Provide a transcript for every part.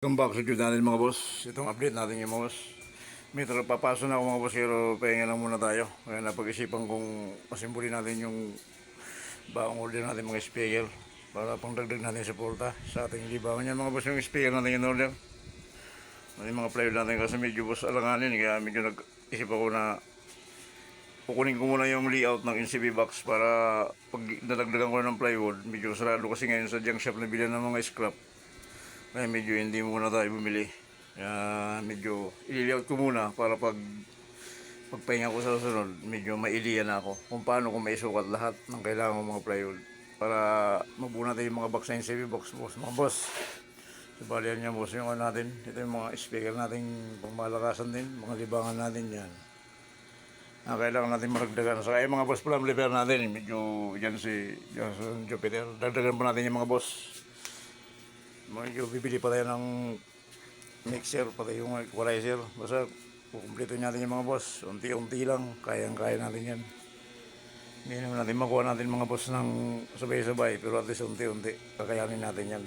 Welcome back sa video natin mga boss. Itong update natin yung mga boss. May papasok na ako mga boss pero pahinga lang muna tayo. Kaya napag-isipan kong pasimbuli natin yung baong order natin mga speaker para pang dagdag natin sa porta sa ating libangan yan mga boss. Yung speaker natin in order yung mga player natin kasi medyo boss alanganin, kaya medyo nag-isip ako na kukunin ko muna yung layout ng NCB box para pag nadagdagan ko ng plywood, medyo sarado kasi ngayon sa junk shop na bilhan ng mga scrap. Kaya medyo hindi muna tayo bumili. Kaya medyo i-layout ko muna para pagpahinga ko sa susunod, medyo mailiya na ako kung paano ko maisukat lahat ng kailangan ng mga plywood para mabuo natin yung mga box na NCB box boss. Mga boss, sabalihan niya boss yung natin. Ito yung mga speaker natin pangmalakasan din, mga libangan natin yan. Kailangan natin maragdagan. So ay mga boss pala, repair natin. Medyo dyan si Johnson Jupiter. Dagdagan pa natin yung mga boss. Medyo bibili pa tayo ng mixer, pati yung equalizer. Basta kukumpleto natin yung mga boss. Unti-unti lang, kayang-kaya natin yan. Hindi naman natin makuha natin mga boss ng sabay-sabay, pero at least unti-unti kakayanin natin yan.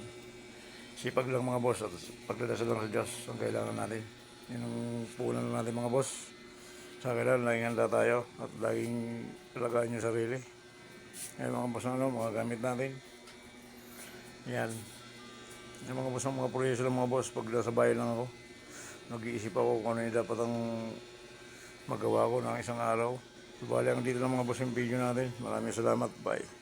Sipag lang mga boss at pagdadasal lang sa Diyos ang kailangan natin. Yun ang punan natin mga boss. Sa kailangan laging handa tayo at laging alagaan yung sarili. Ngayon mga boss, mga gamit natin yan. Yung mga boss, mga proyeso lang mga boss, pag nasa bahay lang ako, nag-iisip ako kung ano yung dapat ang magawa ko ng isang araw. Bali, ang dito lang mga boss yung video natin. Maraming salamat, bye.